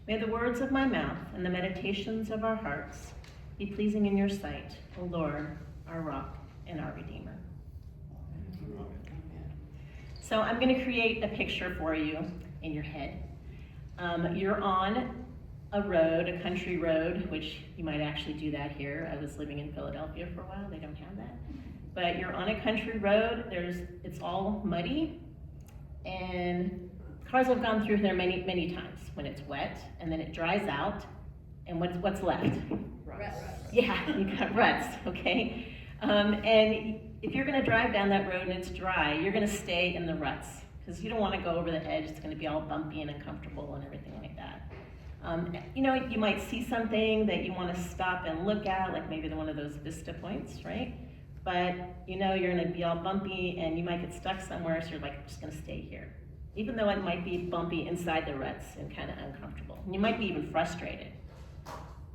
May the words of my mouth and the meditations of our hearts be pleasing in your sight, O Lord, our rock and our Redeemer. So I'm going to create a picture for you in your head. You're on a road, a country road, which you might actually do that here. I was living in Philadelphia for a while. They don't have that. But you're on a country road. It's all muddy, and cars have gone through there many, many times when it's wet, and then it dries out, and what's left? Ruts. Yeah, you got ruts, okay? And if you're going to drive down that road and it's dry, you're going to stay in the ruts because you don't want to go over the edge. It's going to be all bumpy and uncomfortable and everything like that. You might see something that you want to stop and look at, like maybe one of those vista points, right? But you're going to be all bumpy and you might get stuck somewhere, so you're like, I'm just going to stay here. Even though it might be bumpy inside the ruts and kind of uncomfortable. And you might be even frustrated.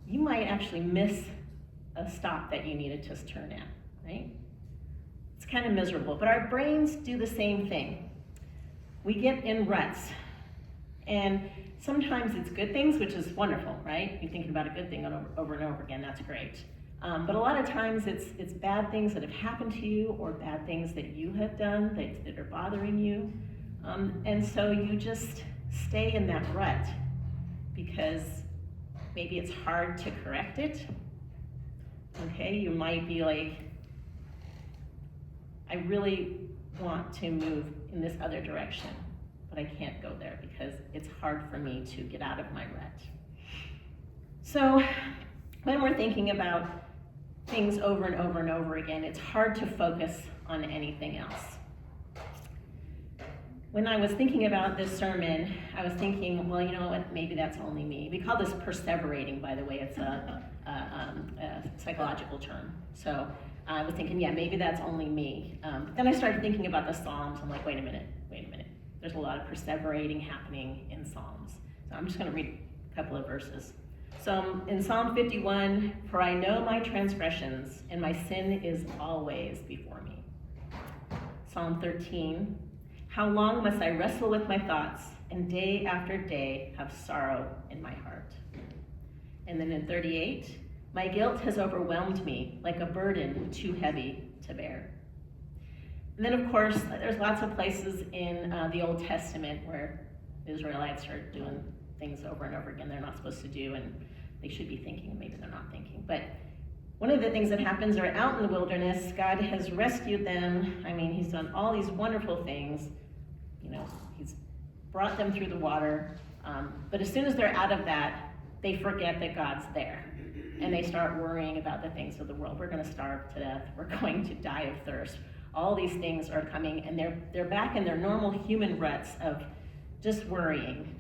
You might actually miss a stop that you needed to turn at, right? It's kind of miserable, but our brains do the same thing. We get in ruts, and sometimes it's good things, which is wonderful, right? You're thinking about a good thing over and over again, that's great. But a lot of times it's bad things that have happened to you or bad things that you have done that are bothering you. And so you just stay in that rut because maybe it's hard to correct it. Okay, you might be like, I really want to move in this other direction, but I can't go there because it's hard for me to get out of my rut. So when we're thinking about things over and over and over again, it's hard to focus on anything else. When I was thinking about this sermon, I was thinking, well, you know what, maybe that's only me. We call this perseverating, by the way. It's a psychological term. So I was thinking, yeah, maybe that's only me. But then I started thinking about the Psalms. I'm like, wait a minute. There's a lot of perseverating happening in Psalms. So I'm just going to read a couple of verses. So in Psalm 51, for I know my transgressions, and my sin is always before me. Psalm 13, how long must I wrestle with my thoughts, and day after day have sorrow in my heart? And then in 38, my guilt has overwhelmed me like a burden too heavy to bear. And then, of course, there's lots of places in the Old Testament where the Israelites are doing things over and over again they're not supposed to do, and they should be thinking, maybe they're not thinking. But one of the things that happens are out in the wilderness, God has rescued them. I mean, he's done all these wonderful things. He's brought them through the water. But as soon as they're out of that, they forget that God's there. And they start worrying about the things of the world. We're going to starve to death. We're going to die of thirst. All these things are coming, and they're back in their normal human ruts of just worrying.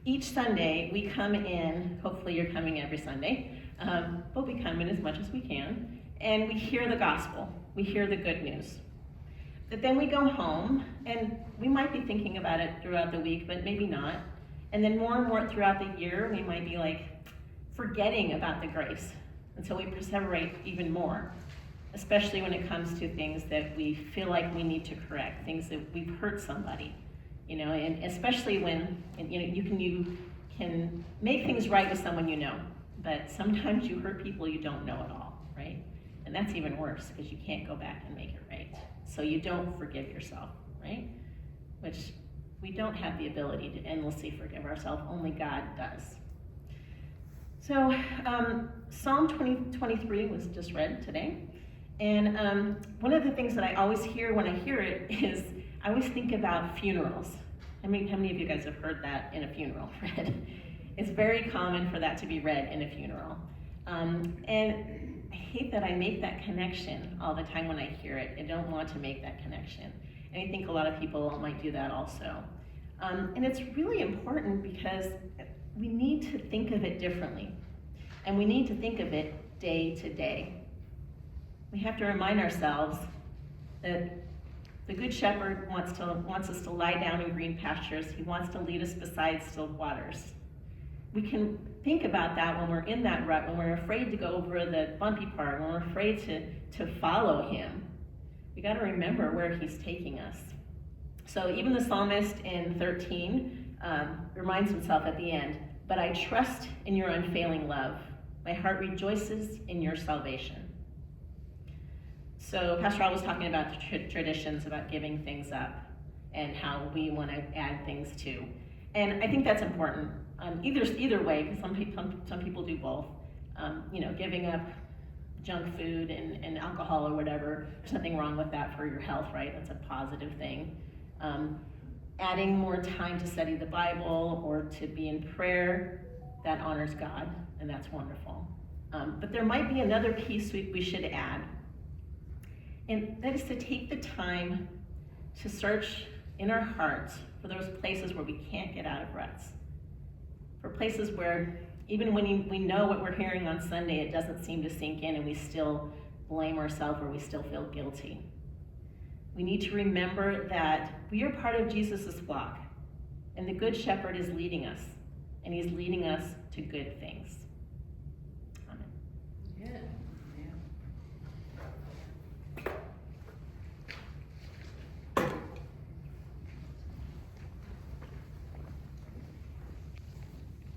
Each Sunday, we come in, hopefully you're coming every Sunday, but we come in as much as we can, and we hear the gospel. We hear the good news. But then we go home, and we might be thinking about it throughout the week, but maybe not. And then more and more throughout the year, we might be like forgetting about the grace until we perseverate even more, especially when it comes to things that we feel like we need to correct, things that we've hurt somebody, and especially when, you can make things right with someone but sometimes you hurt people you don't know at all, right? And that's even worse because you can't go back and make it right. So you don't forgive yourself, right? Which we don't have the ability to endlessly forgive ourselves, only God does. So Psalm 23 was just read today. And one of the things that I always hear when I hear it is, I always think about funerals. How many of you guys have heard that in a funeral read? It's very common for that to be read in a funeral. And I hate that I make that connection all the time when I hear it. I don't want to make that connection. And I think a lot of people might do that also. And it's really important because we need to think of it differently. And we need to think of it day to day. We have to remind ourselves that the Good Shepherd wants us to lie down in green pastures. He wants to lead us beside still waters. We can think about that when we're in that rut, when we're afraid to go over the bumpy part, when we're afraid to follow him. We got to remember where he's taking us. So even the psalmist in 13 reminds himself at the end, "But I trust in your unfailing love. My heart rejoices in your salvation." So Pastor Al was talking about the traditions, about giving things up, and how we want to add things too. And I think that's important. Either way, because some people do both. Giving up junk food and alcohol or whatever, there's nothing wrong with that for your health, right? That's a positive thing. Adding more time to study the Bible or to be in prayer, that honors God, and that's wonderful. But there might be another piece we should add, and that is to take the time to search in our hearts for those places where we can't get out of ruts. For places where even when we know what we're hearing on Sunday, it doesn't seem to sink in and we still blame ourselves or we still feel guilty. We need to remember that we are part of Jesus' flock, and the Good Shepherd is leading us, and he's leading us to good things.